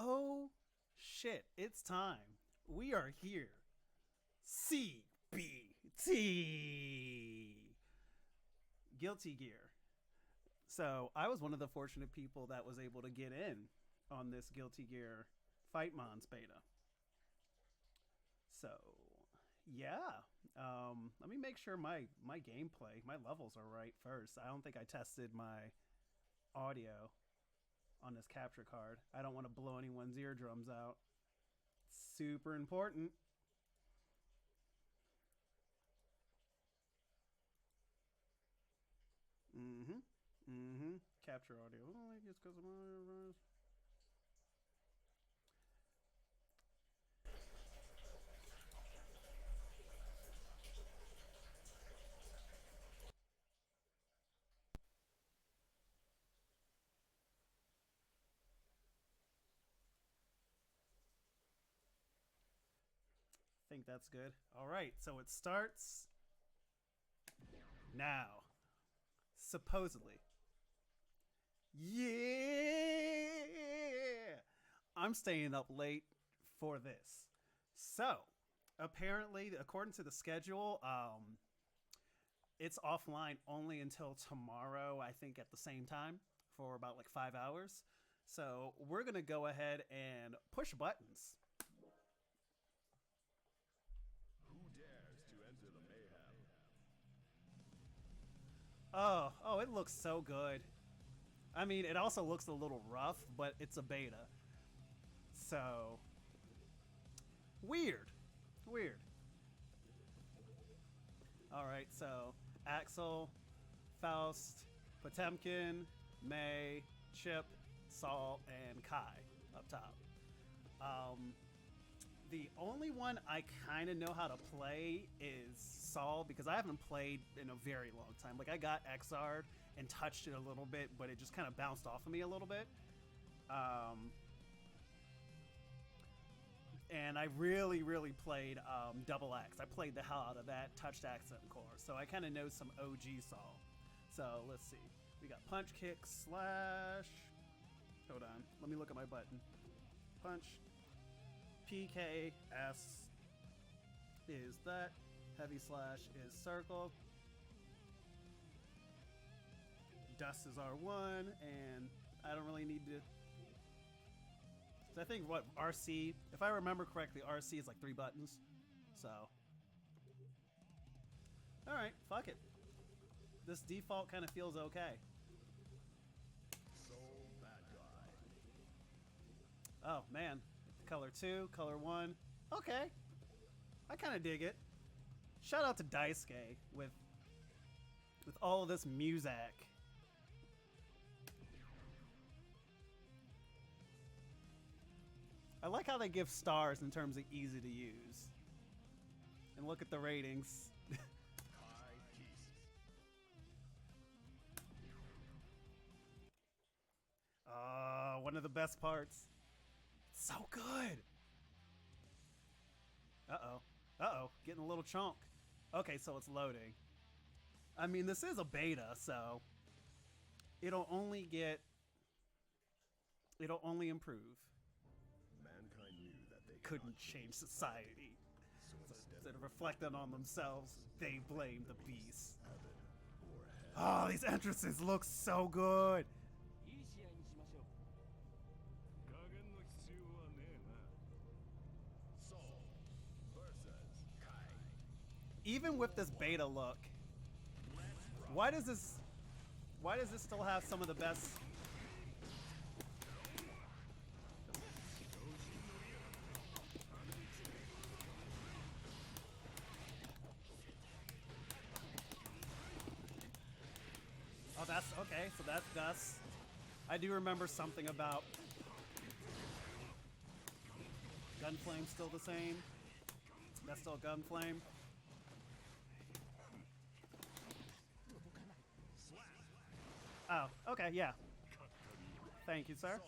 Oh shit, it's time. We are here. CBT. Guilty Gear. So I was one of the fortunate people that was able to get in on this Guilty Gear Fight Mons beta. So yeah, let me make sure my gameplay, my levels are right first. I don't think I tested my audio on this capture card. I don't want to blow anyone's eardrums out. Super important. Capture audio. Oh, I guess because of my. Think that's good. All right, so it starts now. Supposedly. Yeah! I'm staying up late for this. So, apparently, according to the schedule, it's offline only until tomorrow, I think at the same time, for about like 5 hours. So, we're going to go ahead and push buttons. Who dares to enter the mayhem? Oh, it looks so good. I mean, it also looks a little rough, but it's a beta. So, weird. Alright, so Axel, Faust, Potemkin, May, Chip, Saul, and Kai up top. The only one I kind of know how to play is Saul, because I haven't played in a very long time. Like, I got XR'd and touched it a little bit, but it just kind of bounced off of me a little bit. And I really played Double X. I played the hell out of that, touched Accent Core. So I kind of know some OG Saul. So let's see. We got punch, kick, slash. Hold on. Let me look at my button. Punch. PKS is that. Heavy slash is circle. Dust is R1, and I don't really need to. So I think what RC, if I remember correctly, RC is like 3 buttons. So, all right, fuck it. This default kind of feels okay. So bad guy. Oh man. Color 2, color 1. Okay. I kind of dig it. Shout out to Daisuke with all of this music. I like how they give stars in terms of easy to use. And look at the ratings. Kai Peace. One of the best parts. So good. Uh-oh. Getting a little chunk. Okay, so it's loading. I mean, this is a beta, so it'll only improve. Mankind knew that they Couldn't change society. So instead of reflecting on themselves, they blame the beast. heaven or hell. Oh, these entrances look so good. いい試合にしましょう。 Saul versus Kai. Even with this beta look, why does this still have some of the best? Oh, that's okay. So that's Gus. I do remember something about Gunflame still the same. That's still Gunflame. Oh, okay, yeah. Thank you, sir.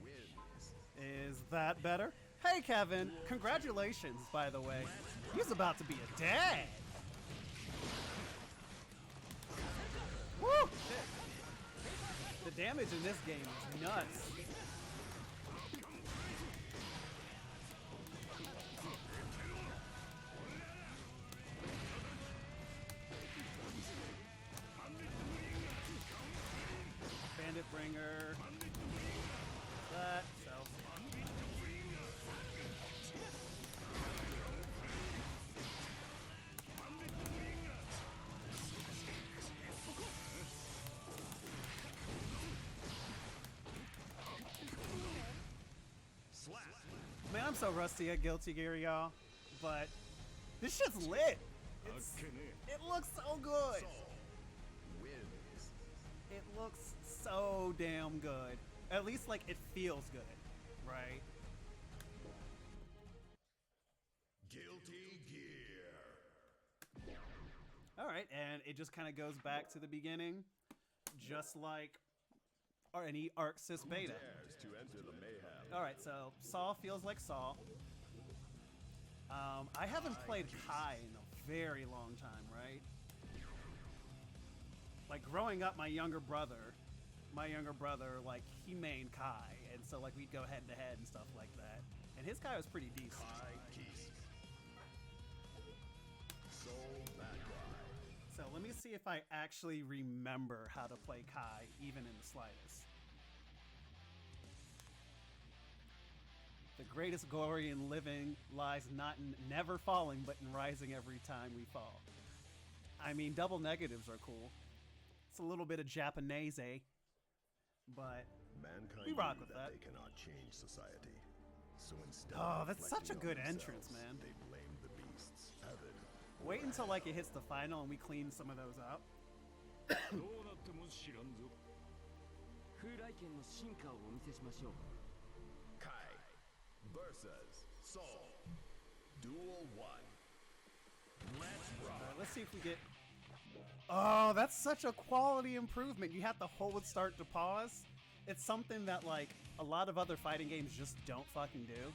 Wins. Is that better? Hey, Kevin! Congratulations, by the way. He's about to be a dad! Woo! Shit. The damage in this game is nuts. Lightbringer. That, so. Man, I'm so rusty at Guilty Gear, y'all. But this shit's lit. It looks so good. Wins. It looks so damn good. At least, like, it feels good, right? Guilty Gear. All right, and it just kind of goes back to the beginning, just like any Arc Sys beta. Dares to enter the mayhem. All right, so Saw feels like Saw. I haven't played Kai in a very long time, right? Like growing up, my younger brother, like he mained Kai, and so like we'd go head to head and stuff like that. And his Kai was pretty decent. Kai Geese. Soul Bad Guy. So let me see if I actually remember how to play Kai, even in the slightest. The greatest glory in living lies not in never falling, but in rising every time we fall. I mean, double negatives are cool. It's a little bit of Japanese, but Mankind We rock knew with that. They cannot change society. So instead Oh, of that's such a reflecting good on entrance, themselves, man. They blamed the beasts. Avid. wait until like it hits the final and we clean some of those up. どうなっても知らんぞ風来剣の進化をお見せしましょう Kai versus Soul. Duel 1. Let's rock. Let's see if we get. Oh, that's such a quality improvement. You have to hold start to pause. It's something that like a lot of other fighting games just don't fucking do.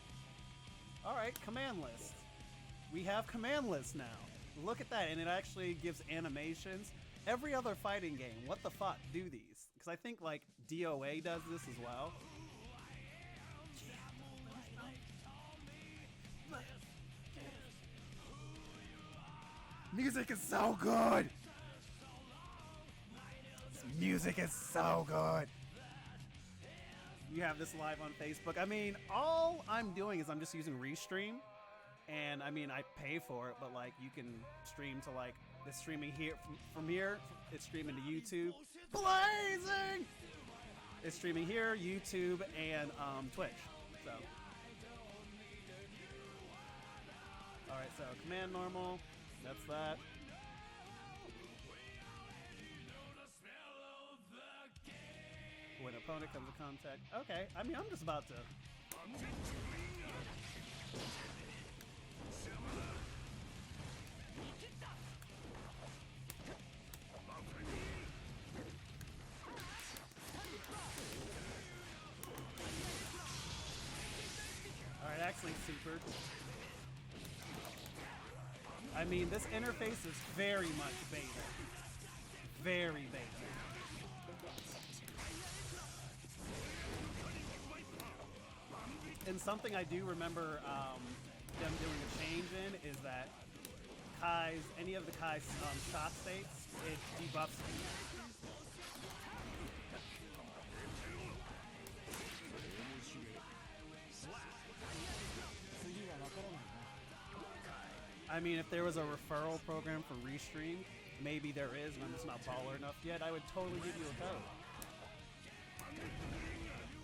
All right, command list. We have command list now. Look at that, and it actually gives animations. Every other fighting game, what the fuck do these? Because I think like DOA does this as well. Music is so good. This music is so good. You have this live on Facebook. I mean, all I'm doing is I'm just using Restream. And I mean, I pay for it, but like you can stream to like it's streaming here from here. It's streaming to YouTube. Blazing. It's streaming here, YouTube, and Twitch. So, all right. So command normal. That's that. When opponent comes in contact. Okay. I mean, I'm just about to. Alright, actually super. I mean, this interface is very much beta. Very beta. And something I do remember them doing a change in is that Kai's, any of the Kai's shot states, it debuffs them. I mean, if there was a referral program for Restream, maybe there is, and I'm just not baller enough yet, I would totally give you a code.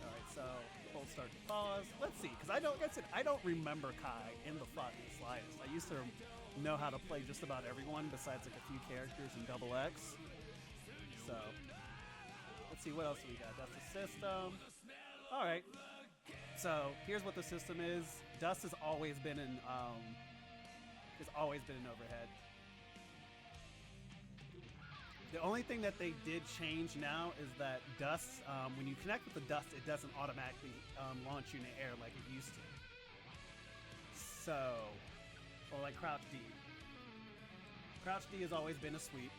Alright, so full start to pause. Let's see, because I don't remember Kai in the fucking slightest. I used to know how to play just about everyone besides like a few characters in Double X. So let's see what else we got. That's the system. Alright. So here's what the system is. Dust has always been in overhead. The only thing that they did change now is that Dust, when you connect with the Dust, it doesn't automatically launch you in the air like it used to. So, or like Crouch D. Crouch D has always been a sweep.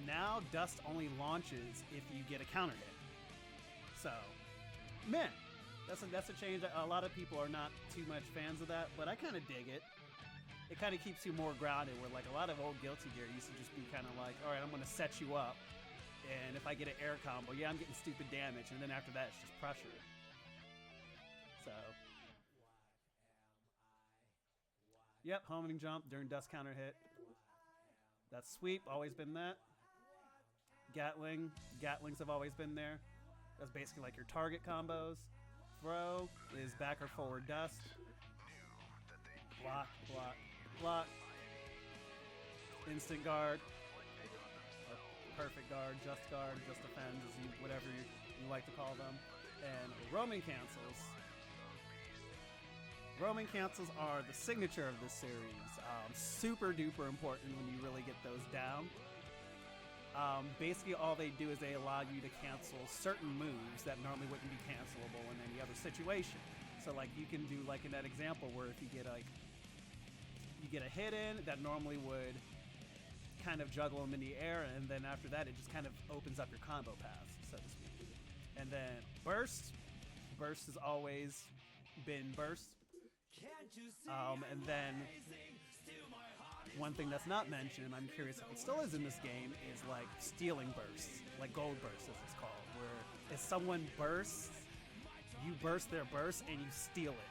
Now Dust only launches if you get a counter hit. So, man, that's a change. A lot of people are not too much fans of that, but I kind of dig it. It kind of keeps you more grounded, where like a lot of old Guilty Gear used to just be kind of like, all right, I'm going to set you up, And if I get an air combo, yeah, I'm getting stupid damage, and then after that, it's just pressure. So, yep, homing jump during dust counter hit. That's sweep, always been that. Gatlings have always been there. That's basically like your target combos. Throw is back or forward dust. Block, block, block. Instant guard. Or perfect guard, just defend, as you, whatever you like to call them. And roaming cancels. Roaming cancels are the signature of this series. Super duper important when you really get those down. Basically all they do is they allow you to cancel certain moves that normally wouldn't be cancelable in any other situation. So like you can do like in that example where if you get a hit in that normally would kind of juggle them in the air, and then after that it just kind of opens up your combo paths, so to speak. And then burst has always been burst. And then one thing that's not mentioned, and I'm curious if it still is in this game, is like stealing bursts, like gold bursts as it's called, where if someone bursts, you burst their burst and you steal it.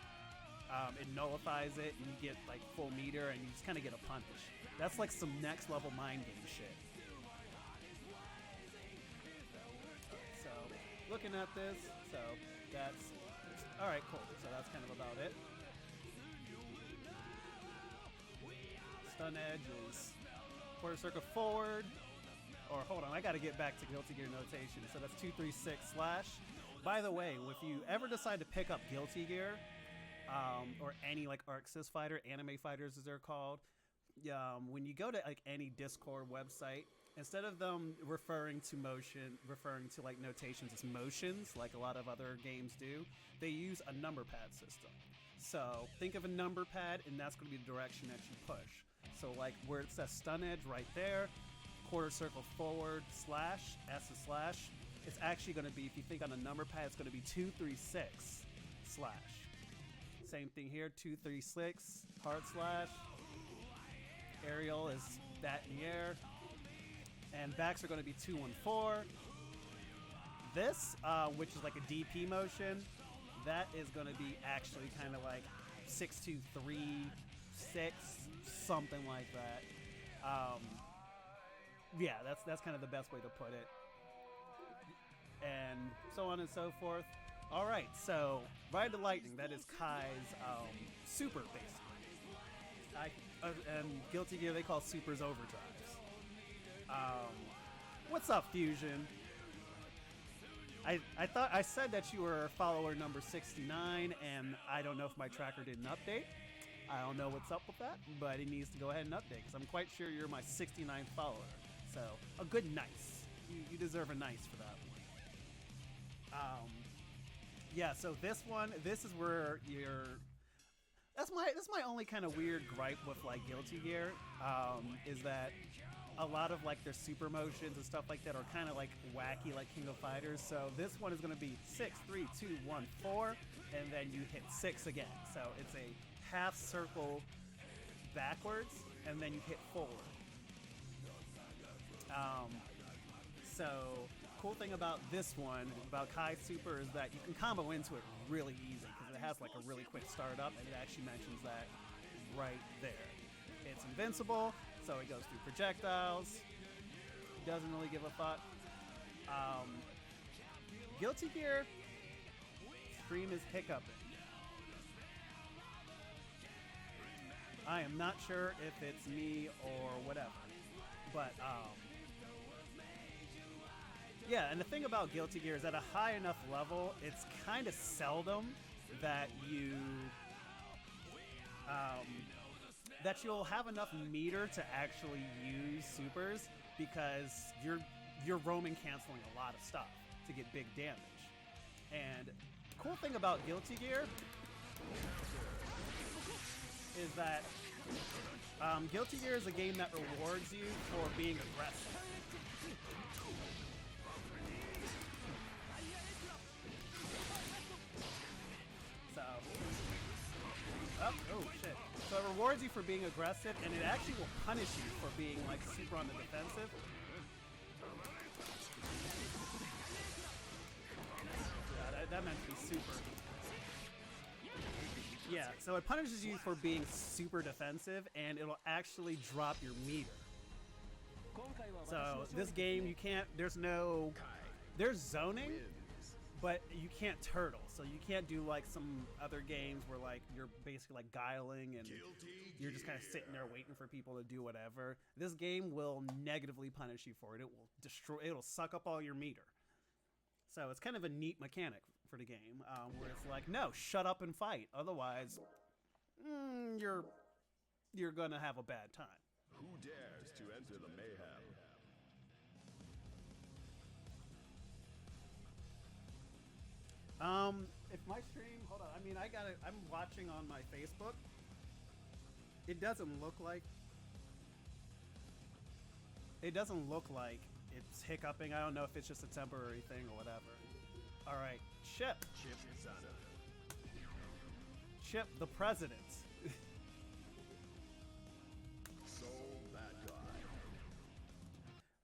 It nullifies it and you get like full meter and you just kind of get a punish. That's like some next level mind game shit. So looking at this, so that's alright, cool. So that's kind of about it. Stun edge is quarter circle forward. Or hold on, I gotta get back to Guilty Gear notation. So that's 236 slash. By the way, if you ever decide to pick up Guilty Gear, or any like ArcSys fighter, anime fighters as they're called, when you go to like any Discord website, instead of them referring to like notations as motions, like a lot of other games do, they use a number pad system. So think of a number pad, and that's going to be the direction that you push. So like where it says stun edge right there, quarter circle forward slash, S is slash, it's actually going to be, if you think on a number pad, it's going to be 236 slash. Same thing here, 236 hard slash. Aerial is that in the air. And backs are going to be 214. This, which is like a DP motion, that is going to be actually kind of like 6-2-3-6, something like that. Yeah, that's kind of the best way to put it. And so on and so forth. All right, so Ride the Lightning, that is Kai's super, basically. And Guilty Gear, they call supers overdrives. What's up, Fusion? I thought I said that you were follower number 69, and I don't know if my tracker did an update. I don't know what's up with that, but it needs to go ahead and update, because I'm quite sure you're my 69th follower. So, a good nice. You deserve a nice for that one. Yeah, so this is where you're... That's my only kind of weird gripe with like Guilty Gear, is that a lot of like their super motions and stuff like that are kind of like wacky, like King of Fighters. So this one is going to be 6, 3, 2, 1, 4, and then you hit 6 again. So it's a half circle backwards, and then you hit forward. So cool thing about this one, about Kai Super, is that you can combo into it really easy because it has like a really quick startup, and it actually mentions that right there. It's invincible, so it goes through projectiles. Doesn't really give a fuck. Guilty Gear stream is hiccuping. I am not sure if it's me or whatever, but yeah, and the thing about Guilty Gear is at a high enough level, it's kind of seldom that you'll have enough meter to actually use supers, because you're roaming canceling a lot of stuff to get big damage. And the cool thing about Guilty Gear is that Guilty Gear is a game that rewards you for being aggressive. Oh shit. So it rewards you for being aggressive, and it actually will punish you for being like super on the defensive. so it punishes you for being super defensive, and it'll actually drop your meter. So this game, you can't. There's zoning, Wins. but you can't turtle. So you can't do like some other games where like you're basically like guiling and Guilty you're just kind of sitting there waiting for people to do whatever. This game will negatively punish you for it. It will destroy. It'll suck up all your meter. So it's kind of a neat mechanic for the game, where it's like, no, shut up and fight. Otherwise, you're gonna have a bad time. Who dares to enter the mayhem? If my stream, hold on. I mean, I'm watching on my Facebook. It doesn't look like. It doesn't look like it's hiccuping. I don't know if it's just a temporary thing or whatever. All right, Chip, Chip Sana. Chip, the president. So bad guy.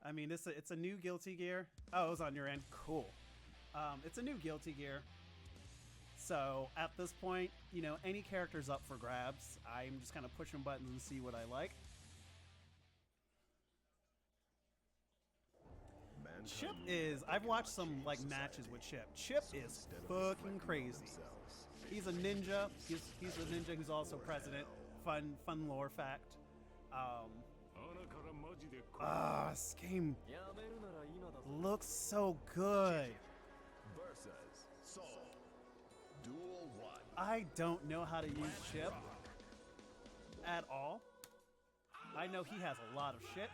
I mean, it's a new Guilty Gear. Oh, it was on your end. Cool. It's a new Guilty Gear. So at this point, you know, any character's up for grabs. I'm just kind of pushing buttons and see what I like. Mankind Chip is. I've watched some like matches with Chip. Chip is fucking crazy. He's a ninja. He's a ninja who's also president. Fun lore fact. 穴からマジで来い This game やめるなら今だぞ looks so good. versus Soul. Duel 1. I don't know how to use Chip at all. I know he has a lot of shit,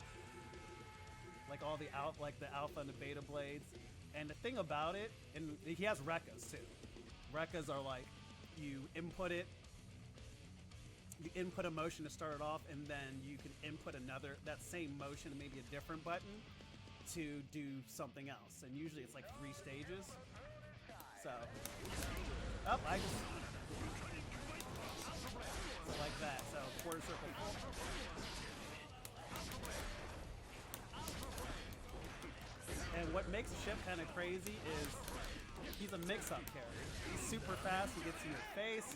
like all the alpha and the beta blades. And the thing about it, and he has Rekkas too. Rekkas are like you input a motion to start it off, and then you can input that same motion and maybe a different button to do something else. And usually it's like 3 stages. So, I just so like that. So quarter circle. And what makes Chip kind of crazy is he's a mix-up character. He's super fast. He gets in your face.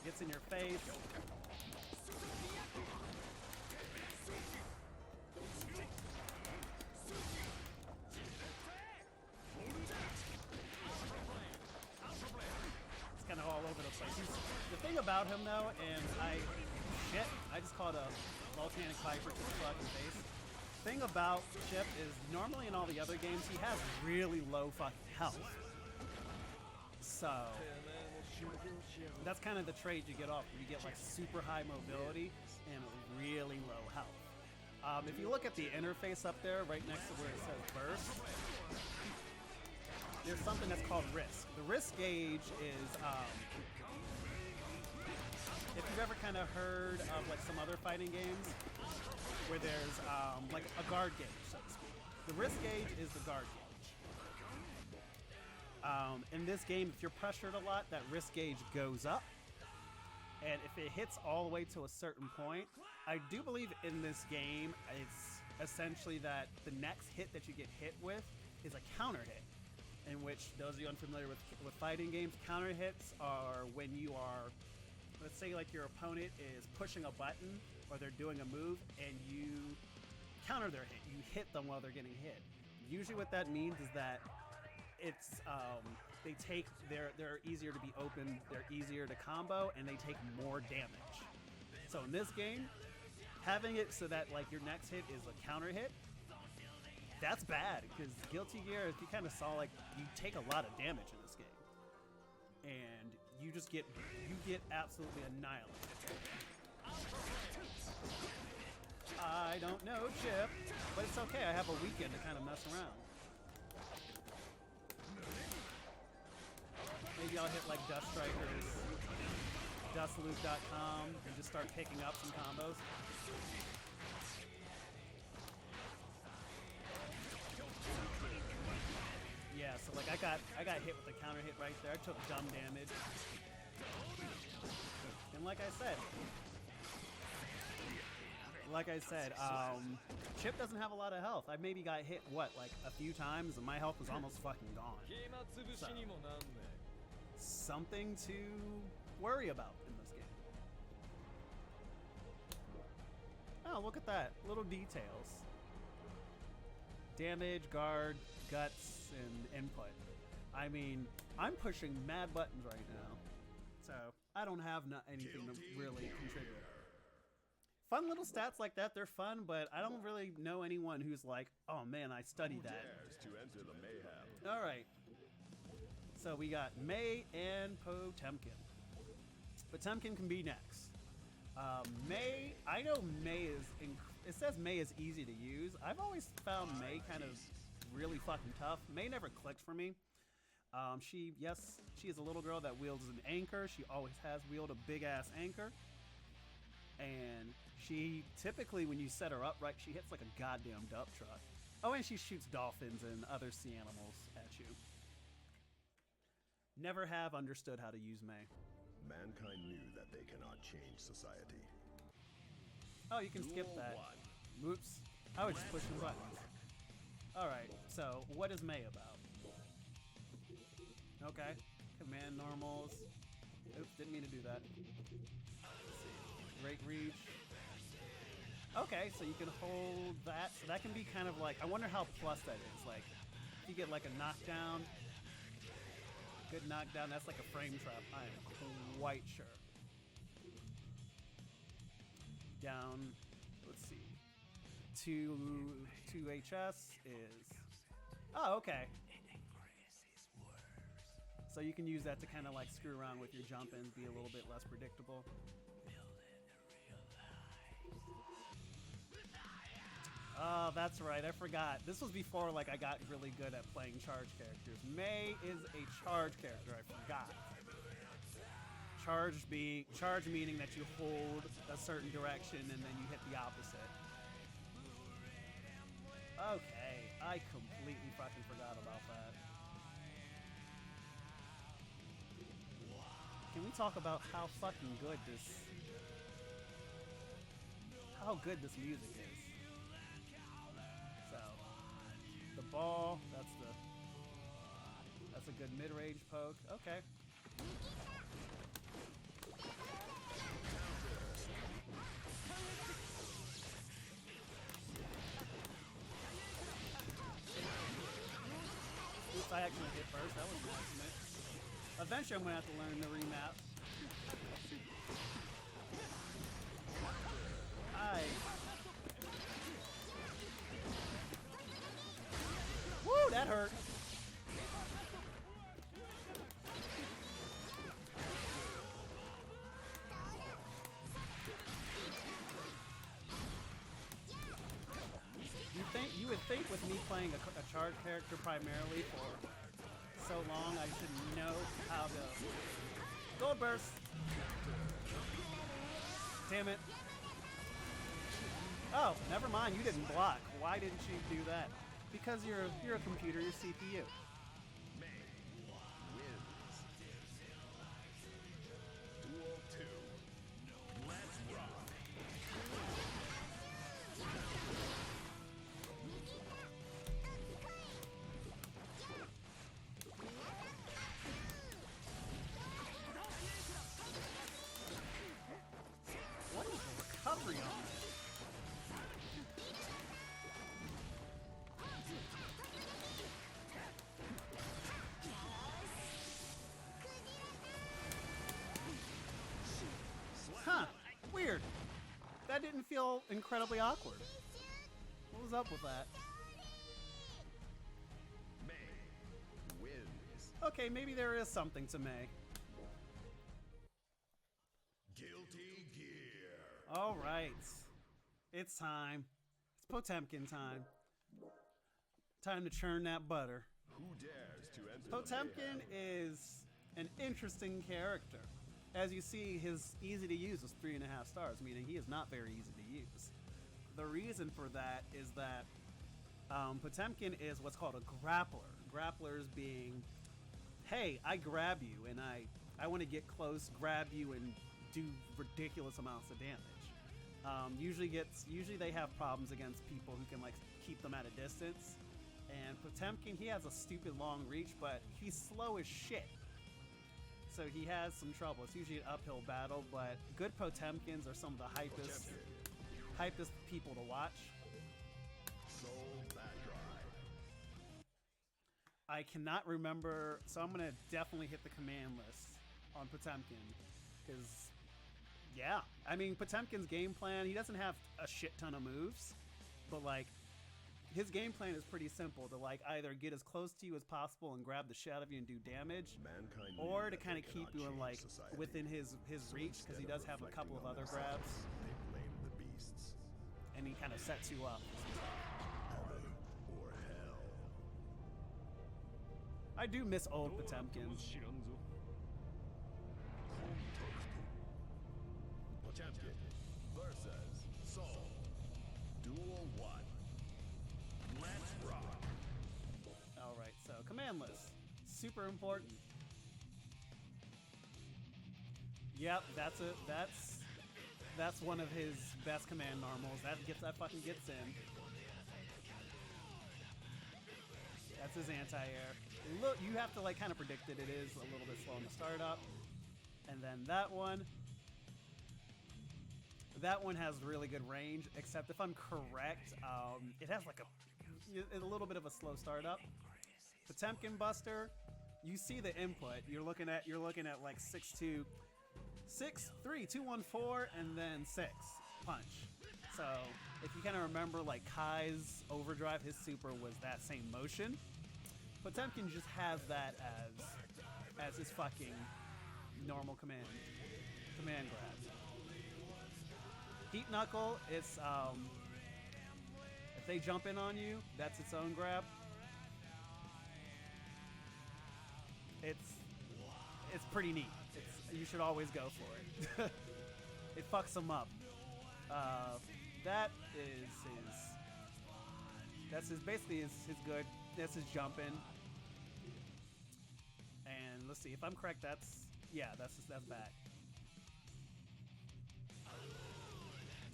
Gets in your face. It's kind of all over the place. The thing about him though, and I just called a volcanic viper to the fucking face. Thing about Chip is normally in all the other games he has really low fucking health. So that's kind of the trade you get off. You get like super high mobility and really low health. If you look at the interface up there, right next to where it says burst, there's something that's called risk. The risk gauge is, if you've ever kind of heard of like some other fighting games where there's like a guard gauge, so to speak. The risk gauge is the guard gauge. In this game, if you're pressured a lot, that risk gauge goes up. And if it hits all the way to a certain point, I do believe in this game, it's essentially that the next hit that you get hit with is a counter hit. In which, those of you unfamiliar with fighting games, counter hits are when you are, let's say like your opponent is pushing a button or they're doing a move and you counter their hit. You hit them while they're getting hit. Usually what that means is that it's they're easier to be open, they're easier to combo, and they take more damage. So in this game, having it so that like your next hit is a counter hit, that's bad, because Guilty Gear, if you kind of saw, like, you take a lot of damage in this game, and you get absolutely annihilated. I don't know, Chip, but it's okay. I have a weekend to kind of mess around. Maybe I'll hit like Dust Strikers, dustloop.com, and just start picking up some combos. Yeah, so like I got hit with a counter hit right there. I took dumb damage. And like I said, Chip doesn't have a lot of health. I maybe got hit, what, like a few times, and my health was almost fucking gone. 暇つぶしにもなんね something to worry about in this game. Oh, look at that. Little details. Damage, guard, guts, and input. I mean, I'm pushing mad buttons right now. So, I don't have anything to really contribute. Fun little stats like that, they're fun, but I don't really know anyone who's like, oh man, I studied that. Dares to enter the mayhem. Alright. So we got May and Potemkin. Potemkin can be next. May, I know May is, it says May is easy to use. I've always found May kind of really fucking tough. May never clicked for me. She is a little girl that wields an anchor. She always has wielded a big ass anchor. And she typically, when you set her up right, she hits like a goddamn dump truck. Oh, and she shoots dolphins and other sea animals at you. Never have understood how to use May. Mankind knew that they cannot change society. Oh, you can skip that. Whoops. I was just pushing buttons. Alright, so what is May about? Okay. Command normals. Oops, didn't mean to do that. Let's see. Great reach. Okay, so you can hold that. So that can be kind of like, I wonder how plus that is. Like, if you get like a knockdown, good knockdown, that's like a frame trap. I am quite sure. Down, let's see. 2 HS is, oh, okay. So you can use that to kind of like screw around with your jump ins, be a little bit less predictable. Oh, that's right, I forgot. This was before like I got really good at playing charge characters. May is a charge character, I forgot. Charge meaning that you hold a certain direction and then you hit the opposite. Okay, I completely fucking forgot about that. Can we talk about how fucking good this music is? So, the ball, that's a good mid-range poke. Okay. Oops, I actually hit first. That was an accident. Eventually, I'm gonna have to learn the remap. Woo, that hurt. You would think with me playing a charge character primarily for so long, I should know how to gold burst. Damn it. Oh, never mind. You didn't block. Why didn't you do that? Because you're a computer. You're CPU. May wins. Duel 2. Let's rock. What is the recovery on this? Huh. Weird. That didn't feel incredibly awkward. What was up with that? May wins. Okay, maybe there is something to May. Guilty Gear. All right. It's time. It's Potemkin time. Time to churn that butter. Who dares to enter Potemkin the mayhem? is an interesting character. As you see, his easy to use is 3.5 stars, meaning he is not very easy to use. The reason for that is that Potemkin is what's called a grappler. Grapplers being, hey, I grab you and I want to get close, grab you, and do ridiculous amounts of damage. Usually they have problems against people who can like keep them at a distance. And Potemkin, he has a stupid long reach, but he's slow as shit. so he has some trouble. It's usually an uphill battle, but good Potemkins are some of the hypest people to watch. Soul Backdrive. I cannot remember, so I'm gonna definitely hit the command list on Potemkin, because yeah, I mean Potemkin's game plan, he doesn't have a shit ton of moves, but like his game plan is pretty simple, to like either get as close to you as possible and grab the shit out of you and do damage, Mankind or knew to that kind of they keep cannot you in like change society. within his reach, because he Instead does have a couple of reflecting other on grabs, themselves, They blame the beasts. and he kind of sets you up. Heaven or hell. I do miss ど old うなっても Potemkin. 知らんぞ Potemkin versus Soul. Duel 1. Let's rock. All right, so command list, super important. Yep, that's one of his best command normals. That fucking gets in. That's his anti-air. Look, you have to like kind of predict it. It is a little bit slow in the startup, and then that one has really good range. Except if I'm correct, it has like a little bit of a slow startup. Potemkin Buster, you see the input. You're looking at like 6-2, 6-3, 2-1-4, and then 6 punch. So if you kind of remember, like Kai's overdrive, his super was that same motion. Potemkin just has that as his fucking normal command grab. Heat Knuckle, it's if they jump in on you, that's its own grab. It's pretty neat. You should always go for it. It fucks them up. That's basically his good. That's his jumping. And let's see if I'm correct. That's back.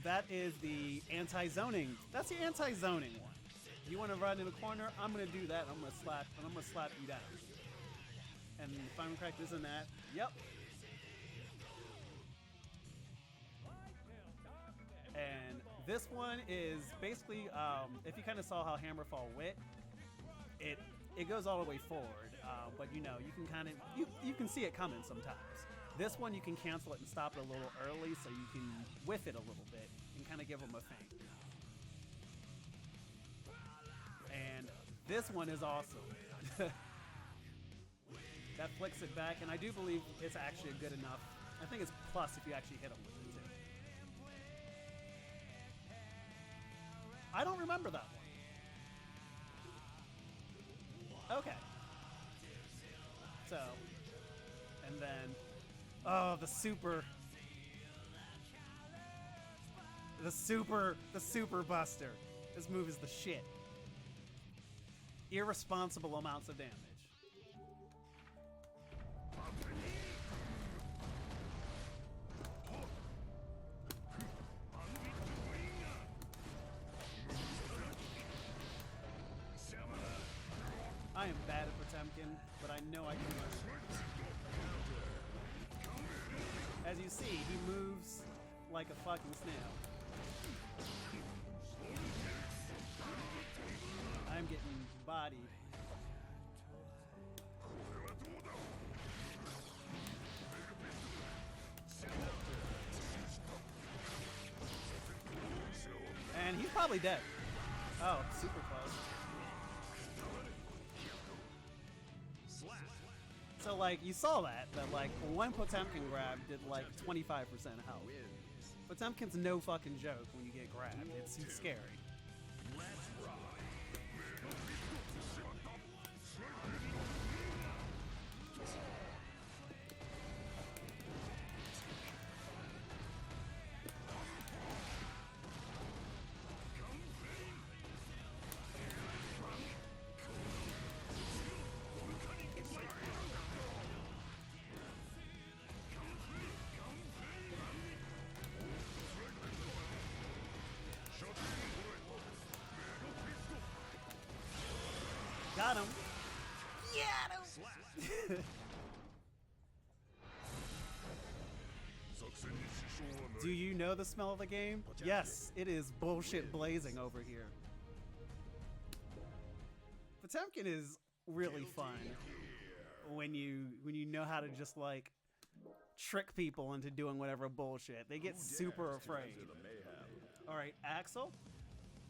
That is the anti-zoning. That's the anti-zoning one. You want to run in a corner? I'm gonna do that. I'm gonna slap you down. And if I'm correct, isn't that? Yep. And this one is basically, if you kind of saw how Hammerfall wit, it goes all the way forward, but you know you can kind of you can see it coming sometimes. This one you can cancel it and stop it a little early, so you can whiff it a little bit and kind of give them a feint. And this one is awesome. That flicks it back, and I do believe it's actually good enough. I think it's plus if you actually hit them with it too. I don't remember that one. Okay. So, and then, oh, the super buster. This move is the shit. Irresponsible amounts of damage. I am bad at Potemkin, but I know I can learn. As you see, he moves like a fucking snail. I'm getting bodied. And he's probably dead. Oh, super close. So like you saw that like one Potemkin grab did like 25% health. Potemkin's no fucking joke when you get grabbed. It's scary. Got him. Yeah. Do you know the smell of the game? Yes, it is bullshit blazing over here. Potemkin is really fun when you know how to just like trick people into doing whatever bullshit. They get super afraid. All right, Axel.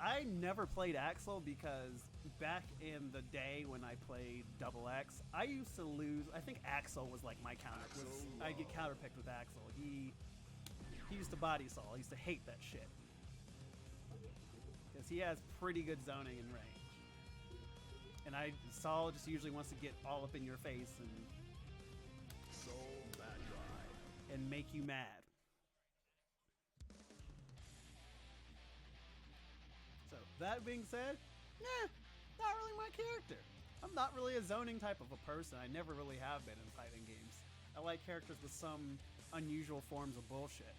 I never played Axel because back in the day when I played Double X, I used to lose. I think Axel was like my counter. I get counterpicked with Axel. He used to body saw. I used to hate that shit because he has pretty good zoning and range. And Saul just usually wants to get all up in your face and make you mad. So that being said, not really my character. I'm not really a zoning type of a person. I never really have been in fighting games. I like characters with some unusual forms of bullshit.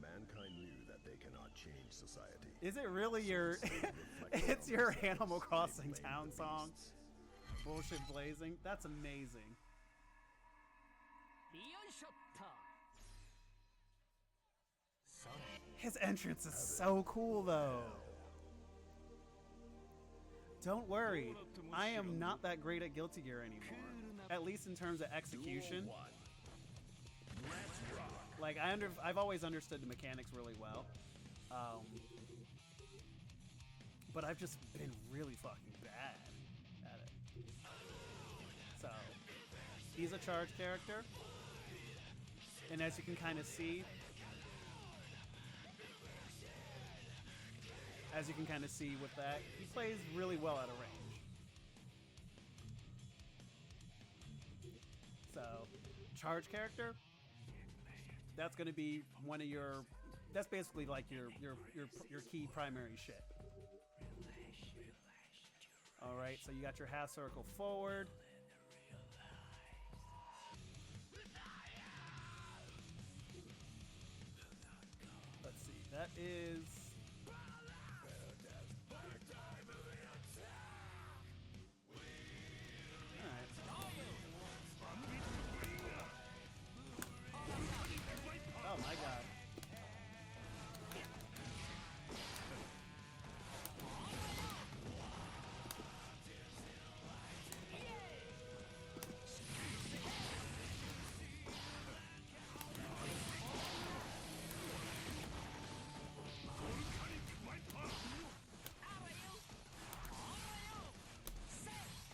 Mankind knew that they cannot change society. Is it really your... it's your Animal Crossing town song? Bullshit blazing? That's amazing. His entrance is so cool, though. Don't worry, I am not that great at Guilty Gear anymore. At least in terms of execution. Like I've always understood the mechanics really well, but I've just been really fucking bad at it. So he's a charge character, and as you can kind of see. As you can kind of see with that, he plays really well at a range. So, charge character, that's going to be one of your, that's basically like your key primary shit. All right, so you got your half circle forward. Let's see, that is... Oh my god.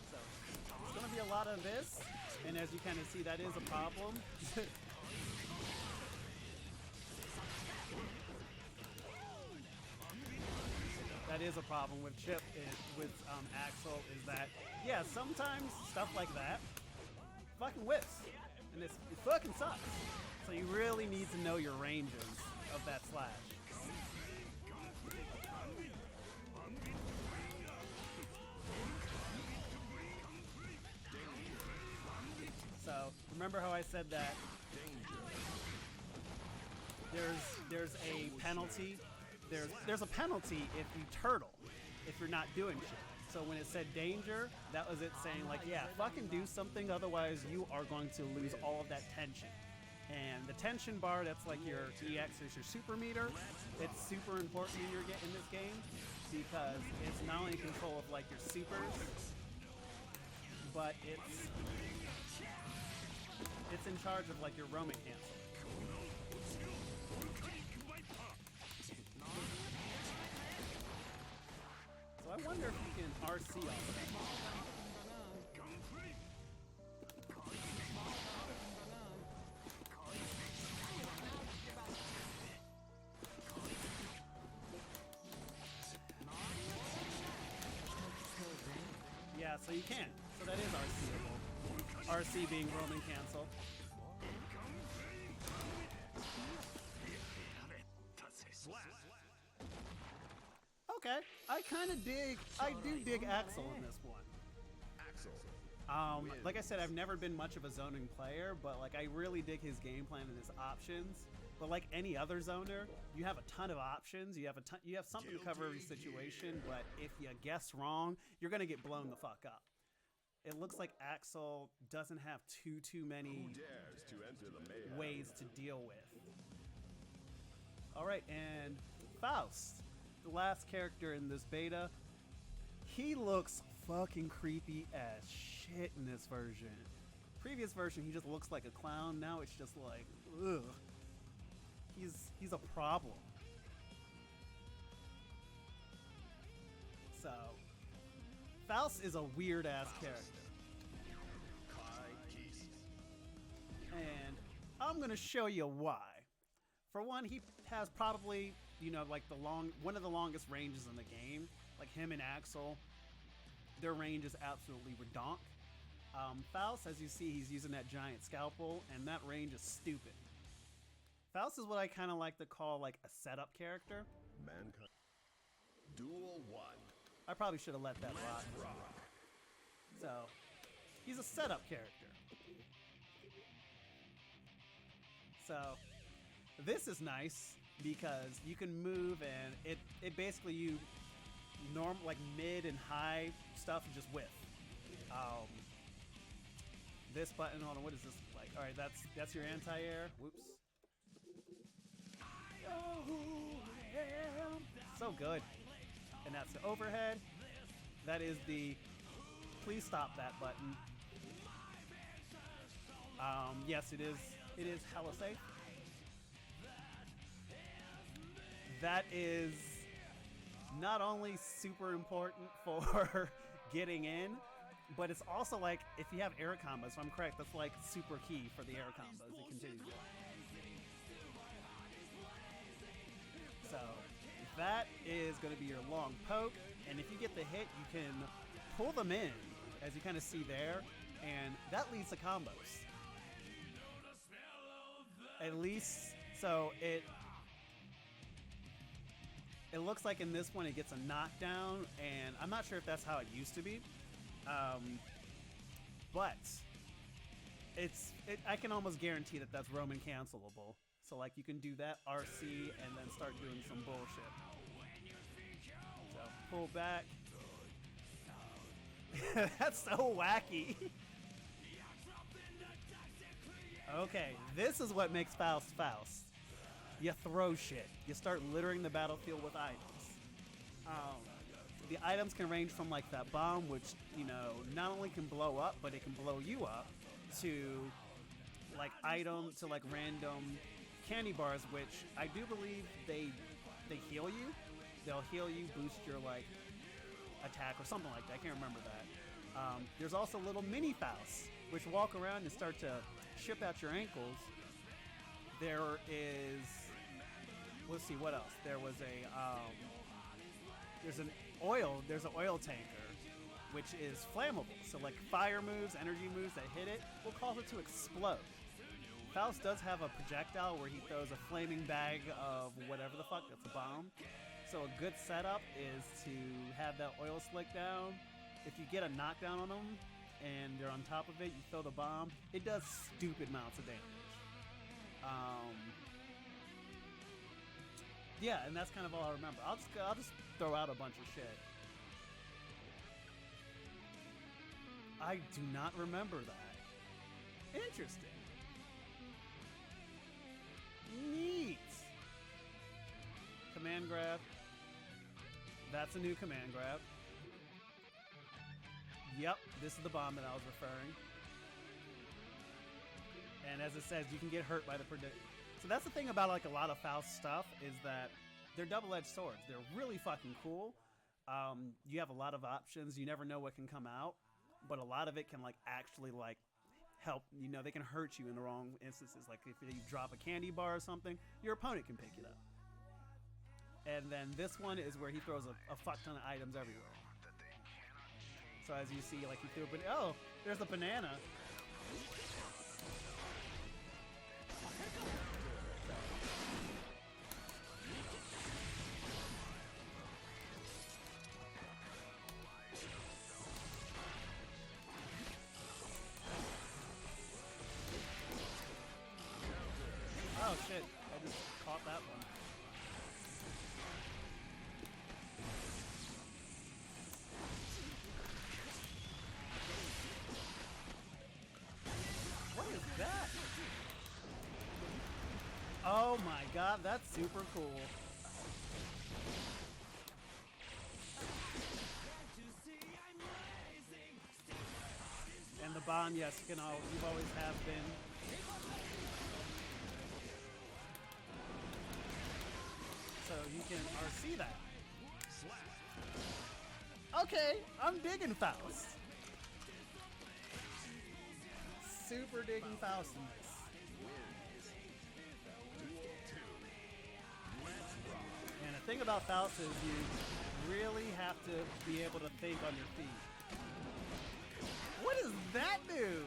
So, it's gonna be a lot of this, and as you kind of see, that is a problem. That is a problem with Chip, with Axel, is that, yeah, sometimes stuff like that fucking whiffs, and it fucking sucks. So you really need to know your ranges of that slash. So remember how I said that there's a penalty. There's a penalty if you turtle, if you're not doing shit. So when it said danger, that was it saying like, yeah, fucking do something, otherwise you are going to lose all of that tension. And the tension bar, that's like your EX is your super meter. It's super important in this game because it's not only control of like your supers, but it's in charge of like your roaming cancel. So I wonder if you can RC off of that. Yeah, so you can. So that is RCable. RC being roaming cancel. Okay, I do dig Axel in this one. Like I said, I've never been much of a zoning player, but like I really dig his game plan and his options. But like any other zoner, you have a ton of options. You have something to cover every situation. But if you guess wrong, you're gonna get blown the fuck up. it looks like Axel doesn't have too many Who dares to enter the mayhem? ways to deal with. All right, and Faust, the last character in this beta, he looks fucking creepy as shit in this version. Previous version, he just looks like a clown. Now it's just like, ugh. He's a problem. So, Faust is a weird ass character. And I'm gonna show you why. For one, he has probably, you know, like one of the longest ranges in the game. Like him and Axel, their range is absolutely redonk. Faust, as you see, he's using that giant scalpel, and that range is stupid. Faust is what I kind of like to call like a setup character. Mankind. Duel 1. I probably should have let that rock. So, he's a setup character. So, this is nice because you can move and it basically you like mid and high stuff just whiff. This button, hold on, what is this like? All right, that's your anti-air. Whoops. So good. And that's the overhead. That is the please stop that button. Yes, it is hella safe. That is not only super important for getting in, but it's also like if you have air combos, if I'm correct, that's like super key for the air combos. It continues. So that is going to be your long poke, and if you get the hit, you can pull them in, as you kind of see there, and that leads to combos. At least, so it looks like in this one it gets a knockdown, and I'm not sure if that's how it used to be, but I can almost guarantee that that's Roman cancelable. So like you can do that RC and then start doing some bullshit. So pull back. That's so wacky. Okay, this is what makes Faust Faust. You throw shit. You start littering the battlefield with items. The items can range from like that bomb, which, you know, not only can blow up, but it can blow you up, to like random candy bars, which I do believe they heal you. They'll heal you, boost your like attack or something like that. I can't remember that. There's also little mini Fausts, which walk around and start to chip out your ankles. There is, let's see what else. There was there's an oil tanker, which is flammable. So like fire moves, energy moves that hit it will cause it to explode. Faust does have a projectile where he throws a flaming bag of whatever the fuck, that's a bomb. So a good setup is to have that oil slick down. If you get a knockdown on them and they're on top of it, you throw the bomb, it does stupid amounts of damage. Yeah, and that's kind of all I remember. I'll just throw out a bunch of shit. I do not remember that. Interesting. Neat. Command grab. That's a new command grab. Yep, this is the bomb that I was referring. And as it says, you can get hurt by the predict. So that's the thing about like a lot of Faust stuff, is that they're double-edged swords. They're really fucking cool. You have a lot of options. You never know what can come out, but a lot of it can like actually like help. You know, they can hurt you in the wrong instances. Like if you drop a candy bar or something, your opponent can pick it up. And then this one is where he throws a fuck ton of items everywhere. So as you see, like he threw a oh, there's a banana. Oh shit, I just caught that one. That's super cool. And the Bond, yes, you always have been. So you can RC that. Okay, I'm digging Faust. Super digging Faust in this. And the thing about Faust is you really have to be able to think on your feet. What does that do?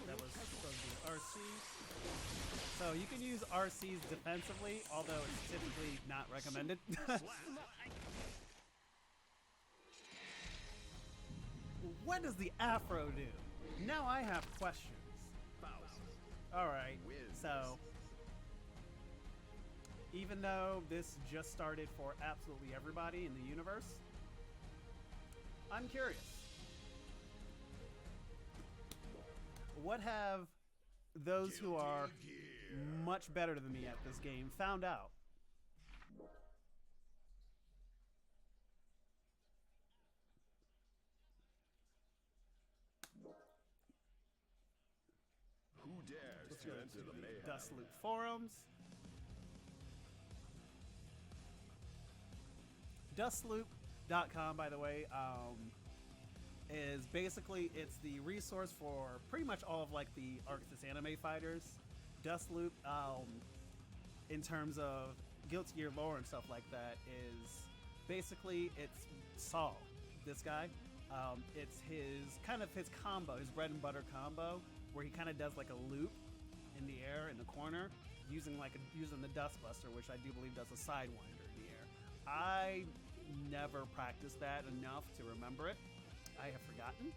That was supposed to be RC. So you can use RCs defensively, although it's typically not recommended. What does the Afro do? Now I have questions. Alright, so even though this just started for absolutely everybody in the universe, I'm curious. What have those who are much better than me at this game found out? Who dares to enter the mayhem? Dustloop forums. Dustloop.com, by the way, is basically, it's the resource for pretty much all of like the Arxis anime fighters. Dustloop, in terms of Guilty Gear lore and stuff like that, is basically, it's Saul, this guy. It's his combo, his bread and butter combo, where he kind of does like a loop in the air in the corner, using the Dust Buster, which I do believe does a sidewinder in the air. I never practiced that enough to remember it. I have forgotten,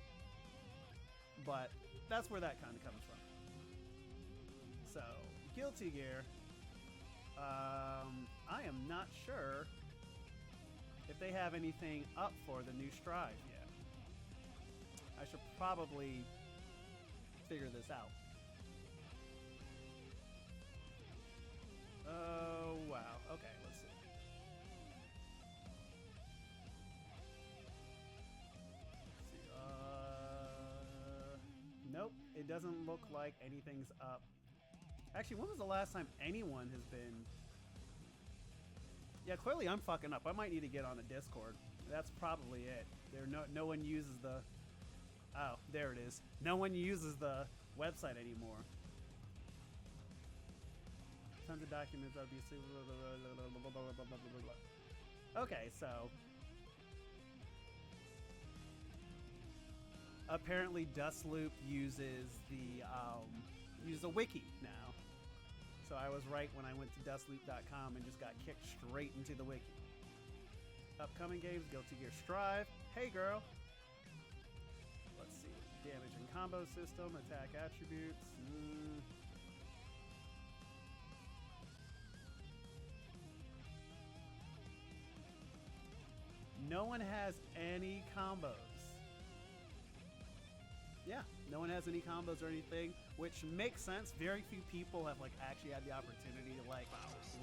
but that's where that kind of comes from. So, Guilty Gear, I am not sure if they have anything up for the new Strive yet. I should probably figure this out. Oh, wow. Okay, let's see. Nope, it doesn't look like anything's up. Actually, when was the last time anyone has been... Yeah, clearly I'm fucking up. I might need to get on a Discord. That's probably it. No one uses the... Oh, there it is. No one uses the website anymore. Tons of documents, obviously. Okay, so... Apparently Dustloop uses a wiki now. So I was right when I went to dustloop.com and just got kicked straight into the wiki. Upcoming games, Guilty Gear Strive. Hey girl. Let's see. Damage and combo system, attack attributes. No one has any combos. Yeah, no one has any combos or anything, which makes sense. Very few people have actually had the opportunity to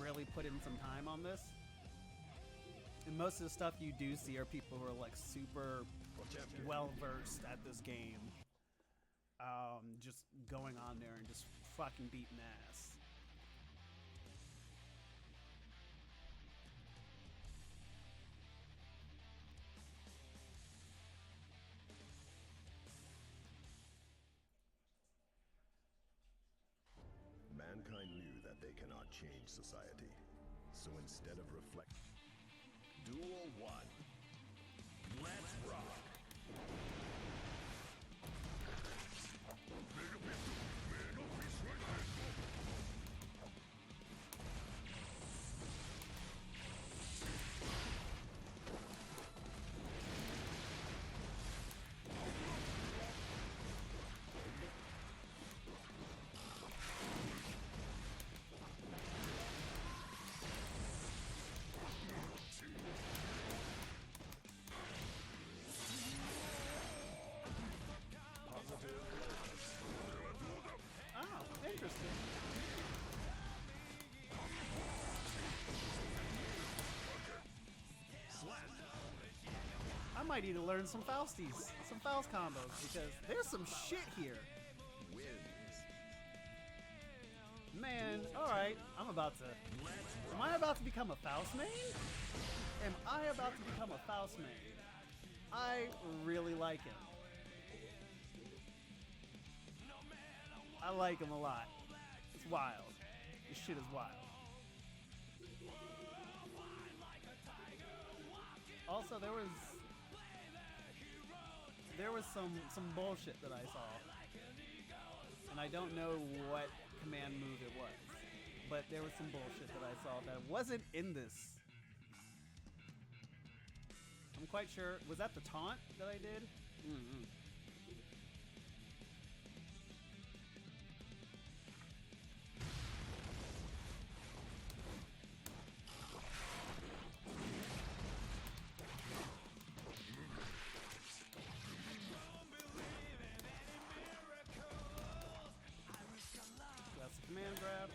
really put in some time on this. And most of the stuff you do see are people who are super well versed at this game. Just going on there and just fucking beating ass. Mankind knew that they cannot change society. So instead of reflect... Duel 1. Let's rock! might need to learn some Fausties, some Faust combos, because there's some shit here. Wins. Man, alright, am I about to become a Faust main? Am I about to become a Faust main? I really like him. I like him a lot. It's wild. This shit is wild. Also, there was some bullshit that I saw, and I don't know what command move it was, but there was some bullshit that I saw that wasn't in this. I'm quite sure. Was that the taunt that I did? Mm-hmm. That's the command grab.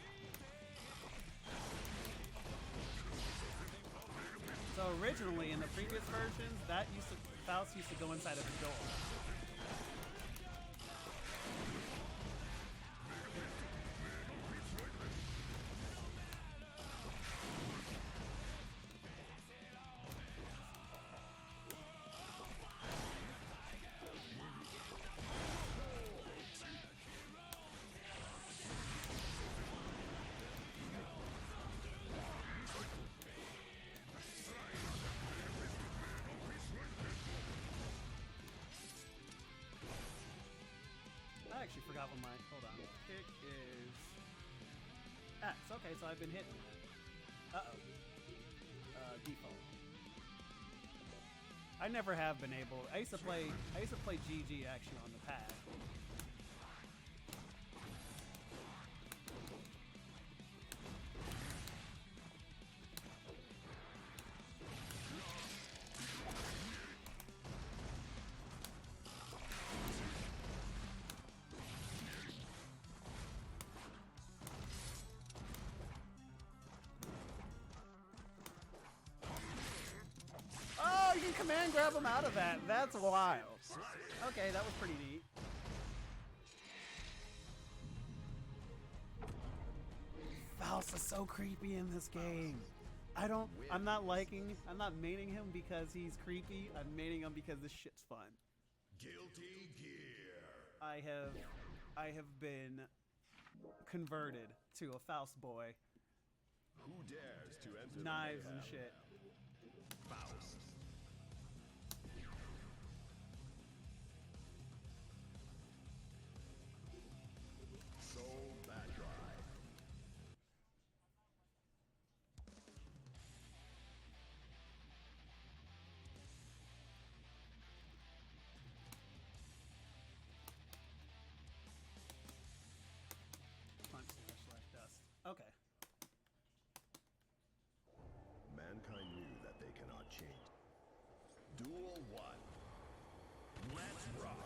So originally, in the previous versions, Faust used to go inside of the door. I actually forgot what my, hold on, kick is X. Okay, so I've been hitting. Uh-oh. Default. I never have been able, I used to play GG actually on the pad. Oh, you can command grab him out of that. That's wild. Okay, that was pretty neat. Faust is so creepy in this game. I'm not maining him because he's creepy. I'm maining him because this shit's fun. Guilty Gear. I have been converted to a Faust boy. Who dares to enter Knives the and mayhem? shit. Faust. Soul Bad Guy. Punch slash dust. Okay. Mankind knew that they cannot change. Duel 1. Let's rock.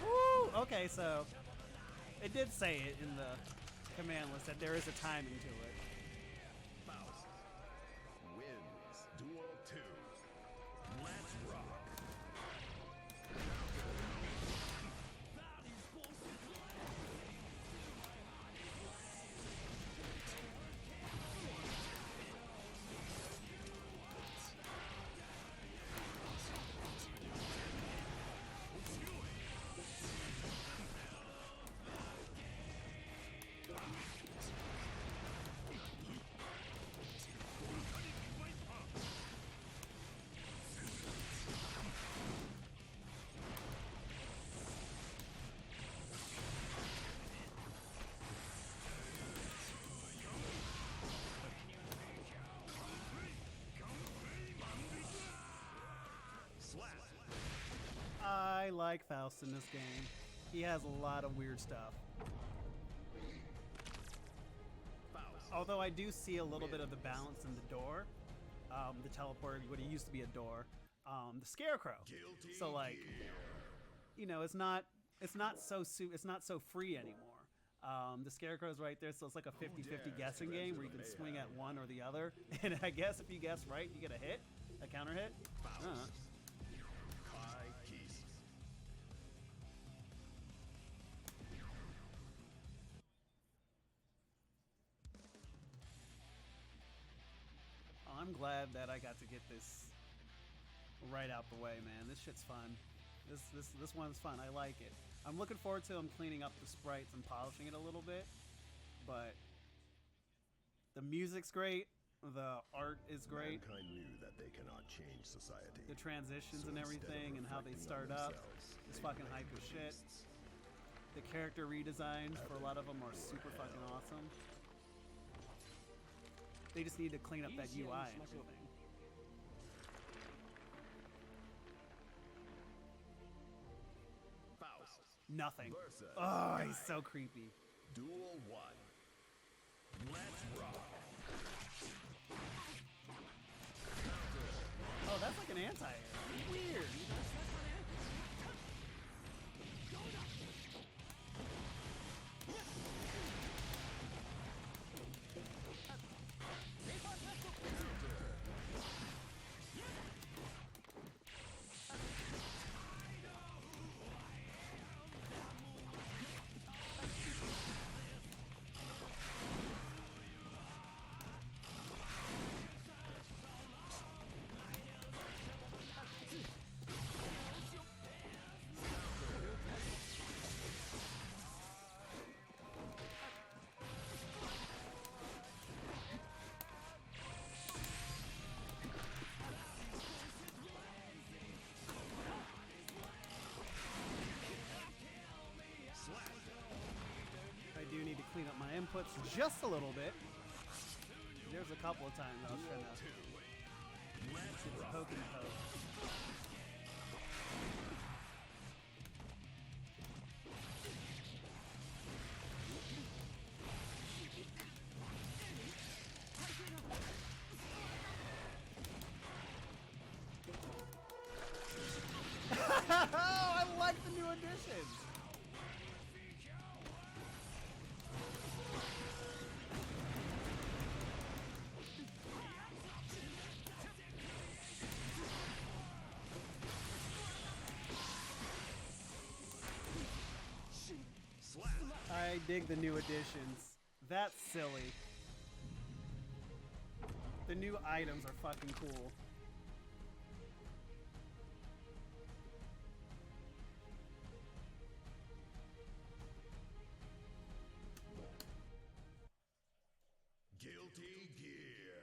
Woo! Okay, so it did say it in the command list that there is a timing to it. Faust wins. Duel 2. Let's rock. like Faust in this game. He has a lot of weird stuff. Although I do see a little bit of the balance in the door, the teleport, what it used to be a door, the Scarecrow. So like, you know, it's not so free anymore. The Scarecrow's right there, so it's like a 50-50 guessing game where you can swing at one or the other. And I guess if you guess right, you get a hit, a counter hit. I'm glad that I got to get this right out the way, man. This shit's fun. This one's fun. I like it. I'm looking forward to them cleaning up the sprites and polishing it a little bit, but the music's great. The art is great. Mankind knew that they cannot change society. The transitions So and instead of everything and how they reflecting start on up themselves, is they fucking blame hype as the shit. beasts. The character redesigns for a lot of them are super fucking awesome. They just need to clean up that UI and everything. Faust. Nothing. Versus Oh, he's Guy. so creepy. Duel 1. Let's rock. Oh, that's like an anti-air. Weird. I do need to clean up my inputs just a little bit. There's a couple of times I was trying to get the poke and poke. I like the new additions. I dig the new additions. That's silly. The new items are fucking cool. Guilty Gear.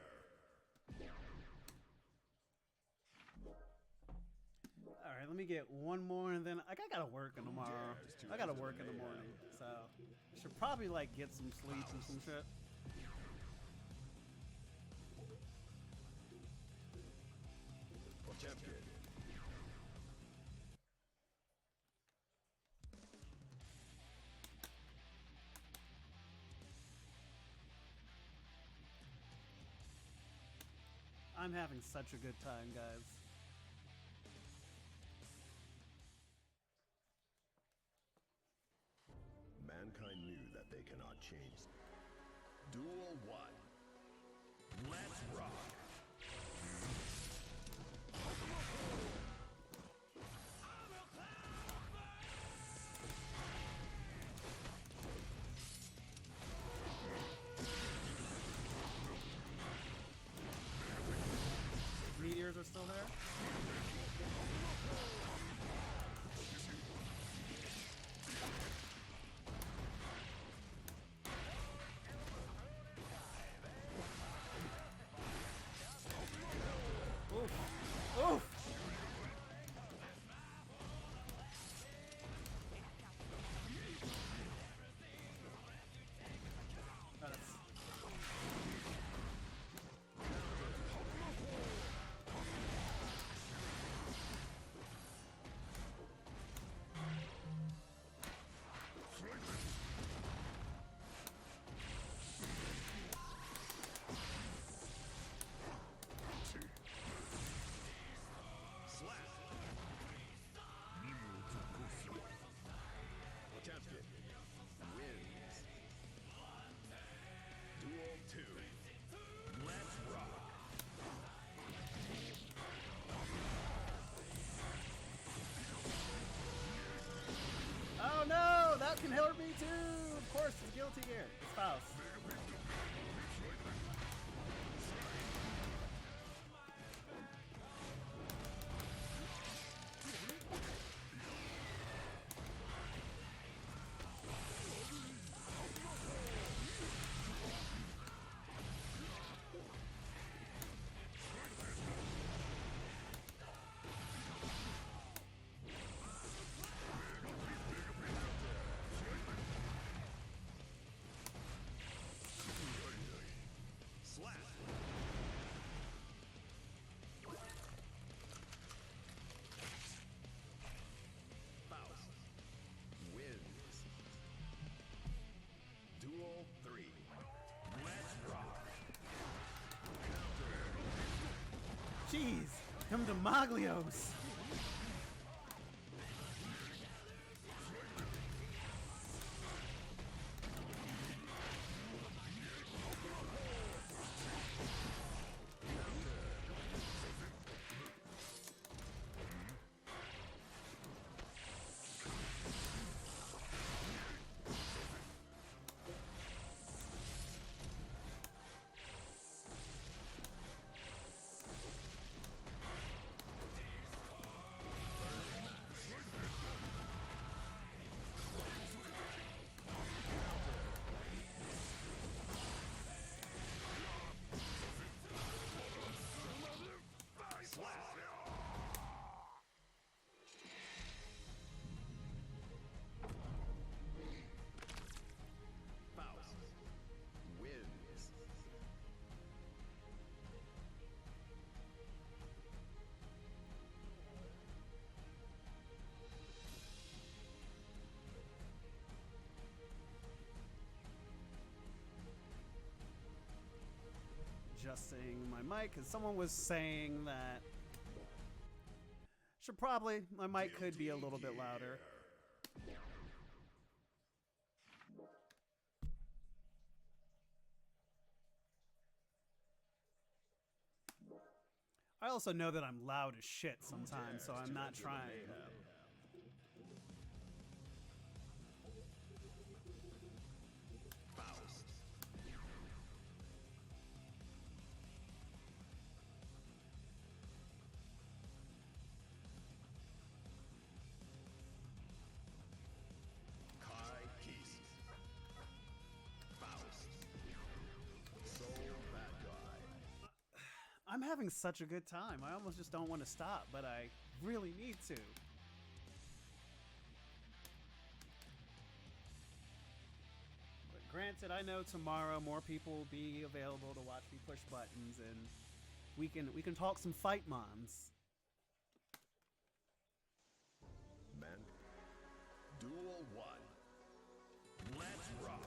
All right, let me get one more, and then I gotta work in tomorrow. I gotta work in the morning, so I should probably like get some sleep and some shit. Champion. I'm having such a good time, guys. Mankind knew that they cannot change. Duel 1. Let's rock. Meteors are still there? versus Guilty Gear. It's Faust. Duel 3. Let's rock. Jeez, come to Maglios. Faust wins. Adjusting my mic because someone was saying that should probably my mic could be a little bit louder. I also know that I'm loud as shit sometimes, so I'm not trying. Faust. Kai Keese. Faust. Soul Bad Guy. I'm having such a good time. I almost just don't want to stop, but I really need to. But granted, I know tomorrow more people will be available to watch me push buttons, and we can talk some fight mons. Men. Duel 1. Let's rock.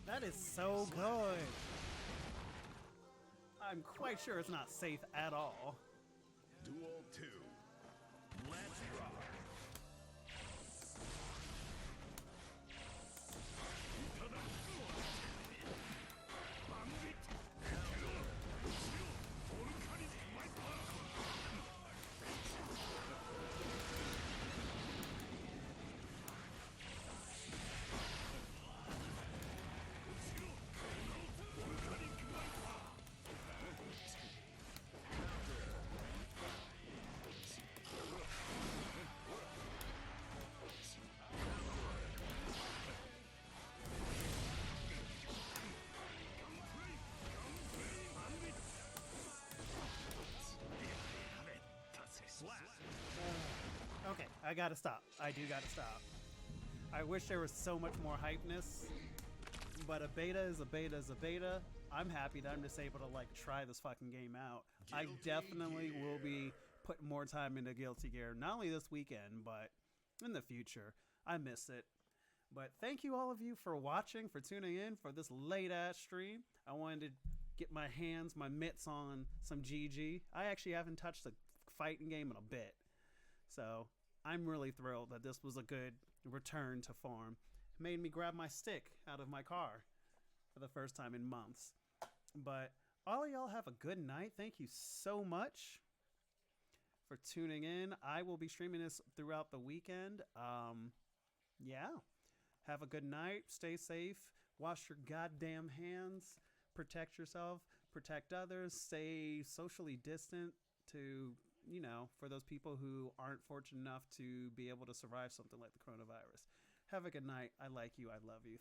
That is so good. I'm quite sure it's not safe at all. Duel 2. Let's rock. Okay, I gotta stop. I do gotta stop. I wish there was so much more hypeness, but a beta is a beta is a beta. I'm happy that I'm just able to like try this fucking game out. I definitely will be putting more time into Guilty Gear, not only this weekend, but in the future. I miss it. But thank you all of you for watching, for tuning in for this late ass stream. I wanted to get my mitts on some GG. I actually haven't touched a fighting game in a bit. So I'm really thrilled that this was a good return to form. It made me grab my stick out of my car for the first time in months. But all of y'all have a good night. Thank you so much for tuning in. I will be streaming this throughout the weekend. Yeah. Have a good night. Stay safe. Wash your goddamn hands. Protect yourself. Protect others. Stay socially distant to, for those people who aren't fortunate enough to be able to survive something like the coronavirus. Have a good night. I like you. I love you.